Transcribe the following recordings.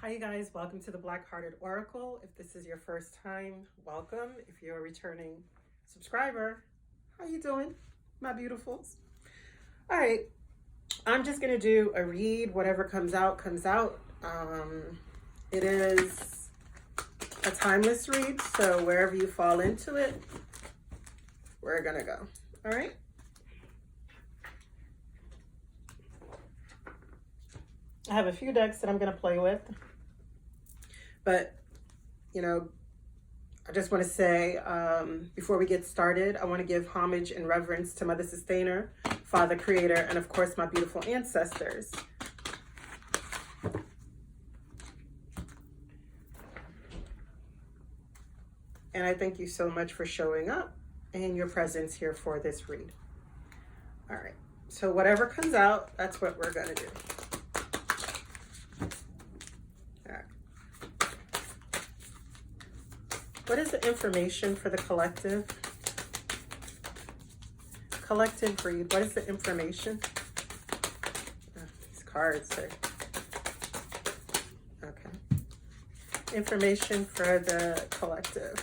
Hi, you guys. Welcome to the Black Hearted Oracle. If this is your first time, welcome. If you're a returning subscriber, how you doing, my beautifuls? All right, I'm just gonna do a read. Whatever comes out, comes out. It is a timeless read, so wherever you fall into it, we're gonna go. All right. I have a few decks that I'm gonna play with. But, you know, I just want to say, before we get started, I want to give homage and reverence to Mother Sustainer, Father Creator, and of course, my beautiful ancestors. And I thank you so much for showing up and your presence here for this read. All right. So whatever comes out, that's what we're going to do. What is the information for the collective? Collective read. What is the information? Oh, these cards are... Okay. Information for the collective.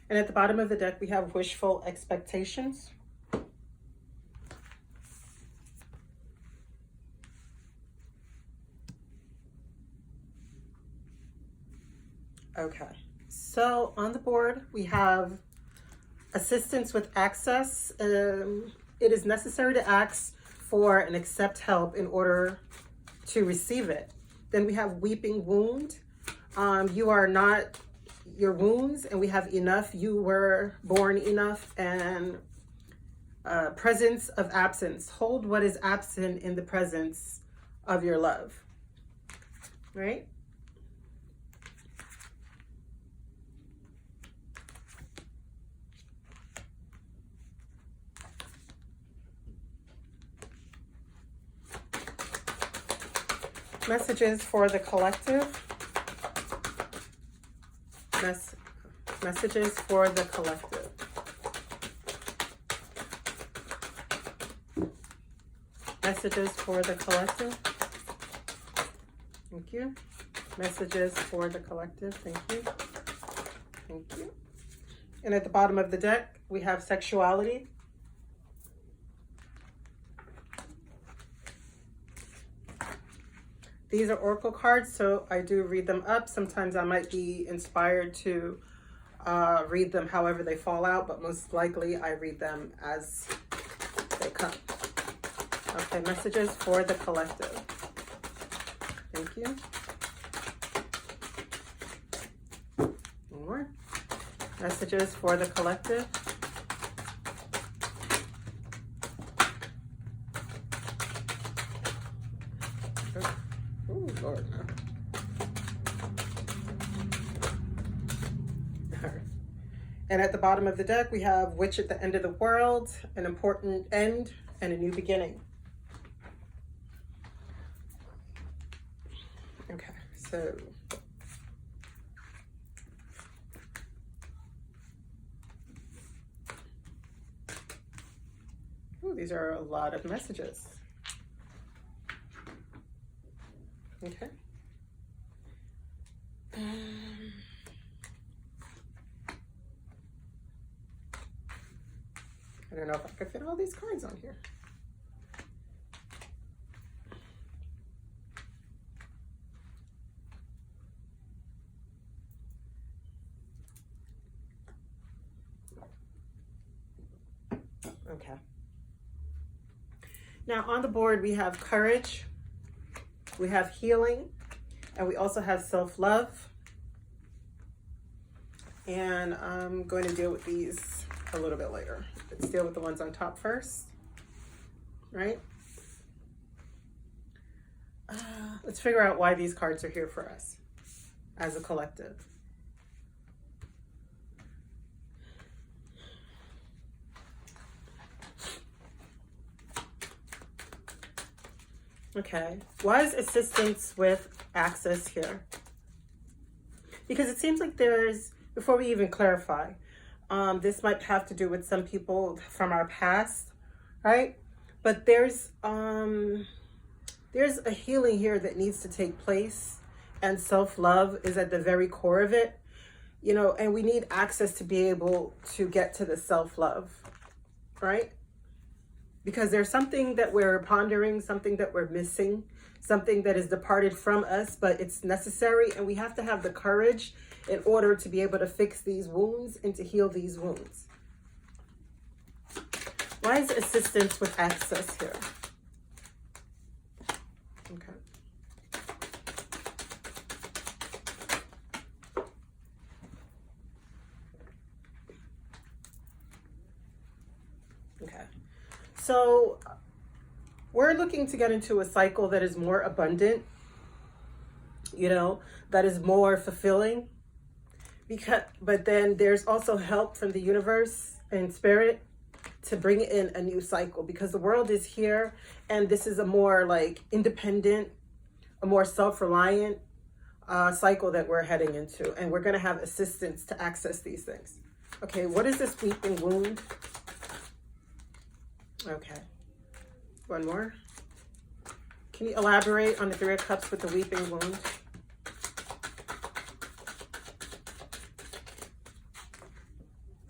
And at the bottom of the deck, we have wishful expectations. Okay, so on the board, we have assistance with access. It is necessary to ask for and accept help in order to receive it. Then we have weeping wound. You are not your wounds, and we have enough. You were born enough. And presence of absence. Hold what is absent in the presence of your love. Right? Messages for the collective. Messages for the collective. Messages for the collective. Thank you. Messages for the collective. Thank you. Thank you. And at the bottom of the deck, we have sexuality. These are oracle cards, so I do read them up. Sometimes I might be inspired to read them however they fall out, but most likely I read them as they come. Okay, messages for the collective. Thank you. One more. Messages for the collective. Oh, Lord, no. All right. And at the bottom of the deck, we have Witch at the End of the World, an important end and a new beginning. Okay, so these are a lot of messages. Okay. I don't know if I could fit all these cards on here. Okay. Now on the board, we have courage, we have healing, and we also have self-love. And I'm going to deal with these a little bit later. Let's deal with the ones on top first, right? Let's figure out why these cards are here for us as a collective. Okay. Why is assistance with access here? Because it seems like there's, before we even clarify, this might have to do with some people from our past, right? But there's a healing here that needs to take place, and self-love is at the very core of it, you know, and we need access to be able to get to the self-love, right? Because there's something that we're pondering, something that we're missing, something that is departed from us, but it's necessary, and we have to have the courage in order to be able to fix these wounds and to heal these wounds. Why is assistance with access here? Okay. Okay. So we're looking to get into a cycle that is more abundant, you know, that is more fulfilling. But then there's also help from the universe and spirit to bring in a new cycle, because the world is here and this is a more like independent, a more self-reliant cycle that we're heading into, and we're going to have assistance to access these things. Okay, what is this weeping wound? Okay, one more. Can you elaborate on the Three of Cups with the weeping wound?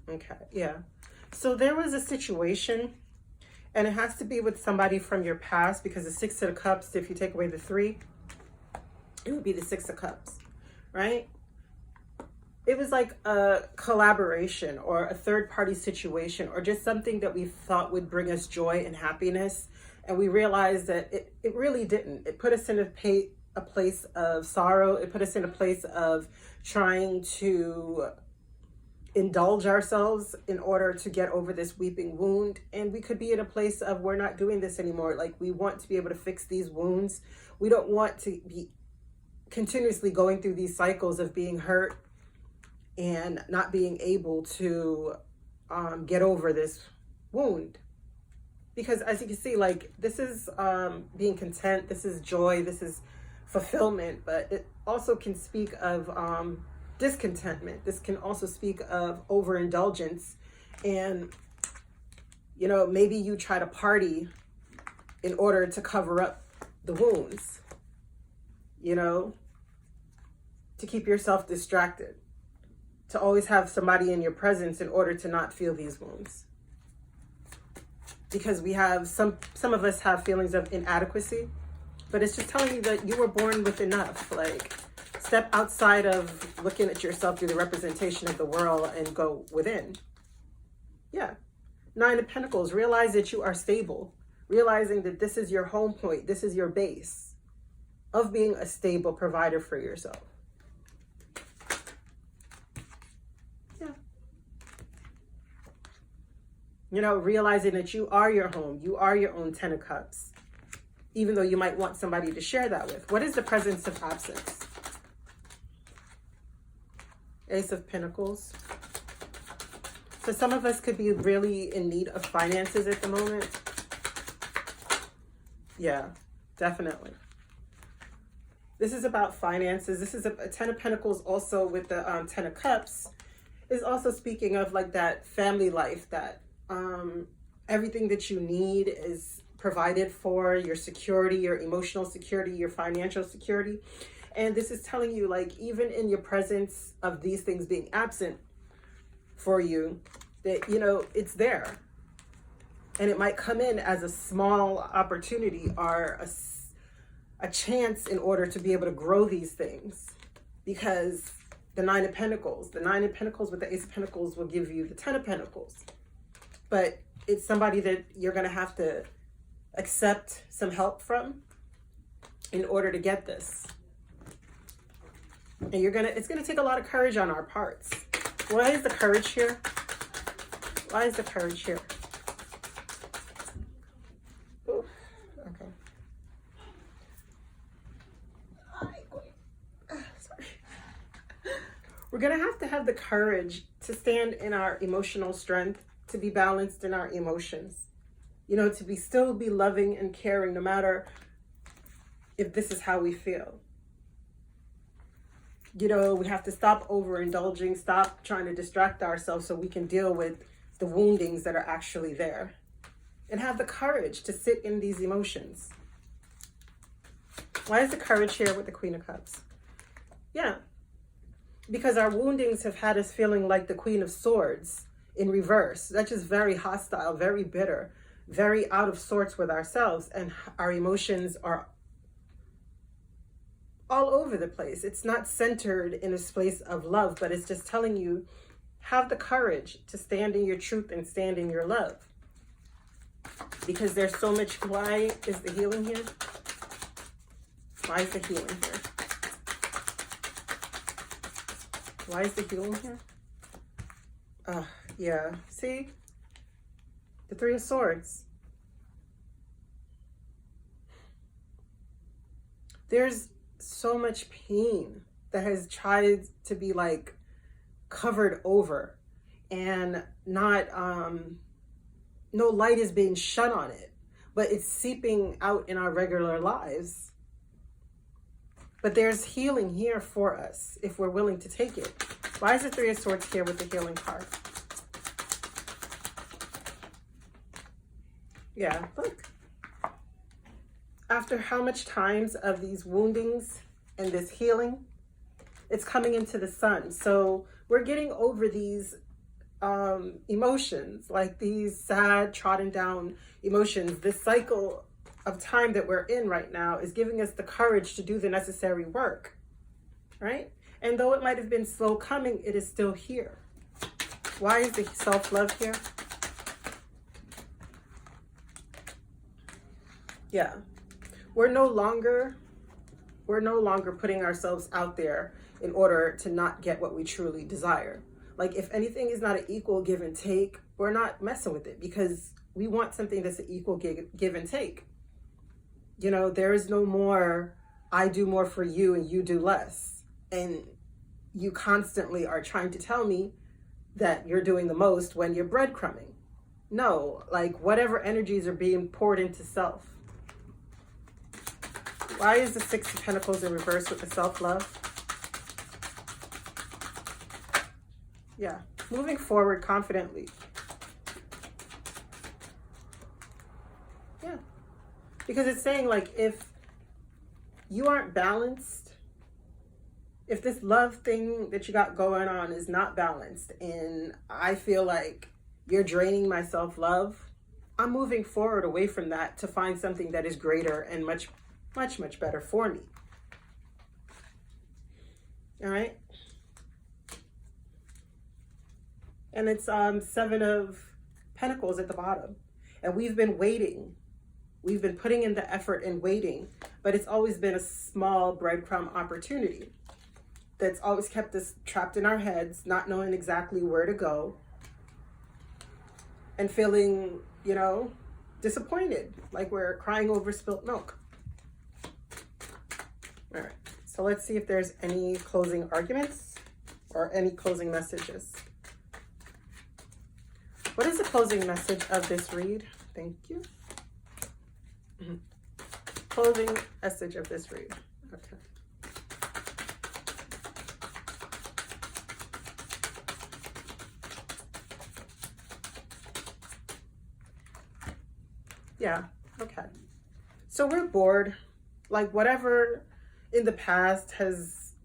Okay, yeah. So there was a situation, and it has to be with somebody from your past, because the Six of Cups, if you take away the three, it would be the Six of Cups, right? It was like a collaboration or a third-party situation, or just something that we thought would bring us joy and happiness, and we realized that it really didn't. It put us in a place of sorrow. It put us in a place of trying to indulge ourselves in order to get over this weeping wound. And we could be in a place of, we're not doing this anymore. Like, we want to be able to fix these wounds. We don't want to be continuously going through these cycles of being hurt and not being able to get over this wound. Because as you can see, like, this is being content, this is joy, this is fulfillment, but it also can speak of discontentment. This can also speak of overindulgence. And, you know, maybe you try to party in order to cover up the wounds, you know, to keep yourself distracted, to always have somebody in your presence in order to not feel these wounds. Because we have some of us have feelings of inadequacy, but it's just telling you that you were born with enough. Like, step outside of looking at yourself through the representation of the world and go within. Yeah. Nine of Pentacles, realize that you are stable, realizing that this is your home point, this is your base of being a stable provider for yourself. Yeah. You know, realizing that you are your home, you are your own Ten of Cups, even though you might want somebody to share that with. What is the presence of absence? Ace of Pentacles. So some of us could be really in need of finances at the moment. Yeah, definitely. This is about finances. This is a Ten of Pentacles also with the Ten of Cups is also speaking of like that family life, that everything that you need is provided for, your security, your emotional security, your financial security. And this is telling you, like, even in your presence of these things being absent for you, that, you know, it's there. And it might come in as a small opportunity or a chance in order to be able to grow these things. Because the Nine of Pentacles with the Ace of Pentacles will give you the Ten of Pentacles. But it's somebody that you're going to have to accept some help from in order to get this. And it's gonna take a lot of courage on our parts. Why is the courage here? Why is the courage here? Ooh, okay. Sorry. We're gonna have to have the courage to stand in our emotional strength, to be balanced in our emotions. You know, to still be loving and caring no matter if this is how we feel. You know, we have to stop overindulging, stop trying to distract ourselves so we can deal with the woundings that are actually there. And have the courage to sit in these emotions. Why is the courage here with the Queen of Cups? Yeah, because our woundings have had us feeling like the Queen of Swords in reverse. That's just very hostile, very bitter, very out of sorts with ourselves. And our emotions are all over the place. It's not centered in a space of love, but it's just telling you, have the courage to stand in your truth and stand in your love. Because there's so much. Why is the healing here? Why is the healing here? Why is the healing here? Yeah. See? The Three of Swords. There's so much pain that has tried to be like covered over, and not no light is being shone on it, but it's seeping out in our regular lives. But there's healing here for us if we're willing to take it. Why is the Three of Swords here with the healing card? Yeah, look. After how much times of these woundings and this healing, it's coming into the sun. So we're getting over these emotions, like these sad, trodden down emotions. This cycle of time that we're in right now is giving us the courage to do the necessary work, right? And though it might have been slow coming, it is still here. Why is the self-love here? Yeah, we're no longer putting ourselves out there in order to not get what we truly desire. Like, if anything is not an equal give and take, we're not messing with it, because we want something that's an equal give and take. You know, there is no more, I do more for you and you do less. And you constantly are trying to tell me that you're doing the most when you're breadcrumbing. No, like, whatever energies are being poured into self. Why is the Six of Pentacles in reverse with the self-love? Yeah, moving forward confidently. Yeah, because it's saying, like, if you aren't balanced, if this love thing that you got going on is not balanced, and I feel like you're draining my self-love, I'm moving forward away from that to find something that is greater and much better for me. All right. And it's Seven of Pentacles at the bottom. And we've been waiting. We've been putting in the effort and waiting, but it's always been a small breadcrumb opportunity that's always kept us trapped in our heads, not knowing exactly where to go, and feeling, you know, disappointed, like we're crying over spilt milk. All right, so let's see if there's any closing arguments or any closing messages. What is the closing message of this read? Thank you. Closing message of this read. Okay. Yeah, okay. So we're bored. Like, whatever in the past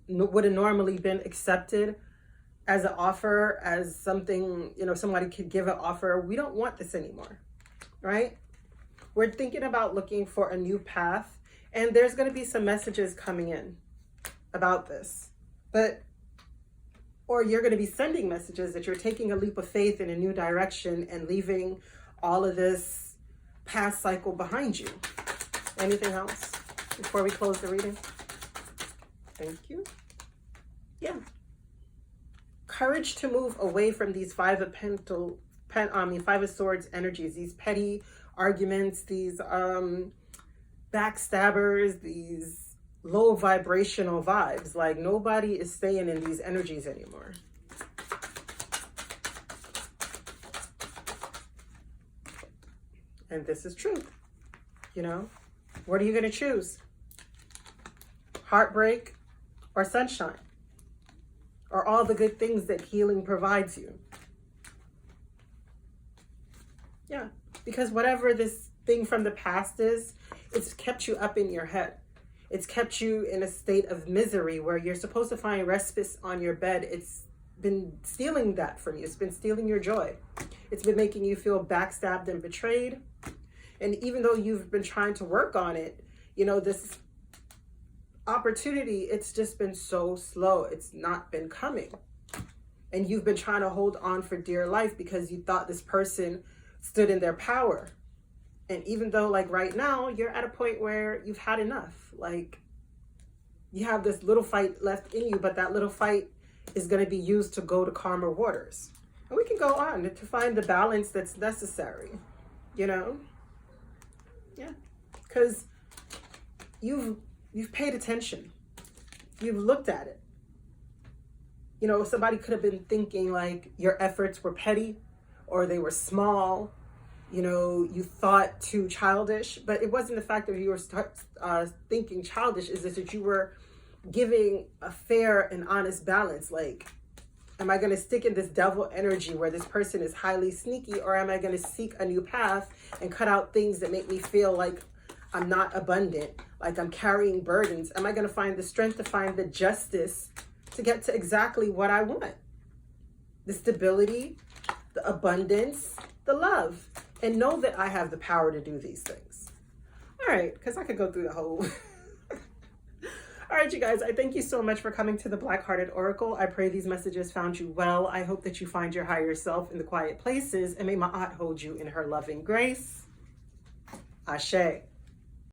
would have normally been accepted as an offer, as something, you know, somebody could give an offer. We don't want this anymore, right? We're thinking about looking for a new path, and there's going to be some messages coming in about this, or you're going to be sending messages that you're taking a leap of faith in a new direction and leaving all of this past cycle behind you. Anything else before we close the reading? Thank you. Yeah. Courage to move away from these Five of Swords energies, these petty arguments, these backstabbers, these low vibrational vibes. Like, nobody is staying in these energies anymore. And this is truth. You know, what are you going to choose? heartbreak, or sunshine, or all the good things that healing provides you. Yeah, because whatever this thing from the past is, it's kept you up in your head. It's kept you in a state of misery where you're supposed to find respite on your bed. It's been stealing that from you. It's been stealing your joy. It's been making you feel backstabbed and betrayed. And even though you've been trying to work on it, you know, this opportunity, it's just been so slow. It's not been coming. And you've been trying to hold on for dear life because you thought this person stood in their power. And even though, like, right now, you're at a point where you've had enough. Like, you have this little fight left in you, but that little fight is going to be used to go to calmer waters. And we can go on to find the balance that's necessary, you know? Yeah. Because you've paid attention. You've looked at it. You know, somebody could have been thinking, like, your efforts were petty or they were small. You know, you thought too childish, but it wasn't the fact that you were thinking childish, is that you were giving a fair and honest balance. Like, am I going to stick in this devil energy where this person is highly sneaky, or am I going to seek a new path and cut out things that make me feel like I'm not abundant, like I'm carrying burdens? Am I going to find the strength to find the justice to get to exactly what I want? The stability, the abundance, the love. And know that I have the power to do these things. All right, because I could go through the whole... All right, you guys, I thank you so much for coming to the Black Hearted Oracle. I pray these messages found you well. I hope that you find your higher self in the quiet places, and may Ma'at hold you in her loving grace. Ashe.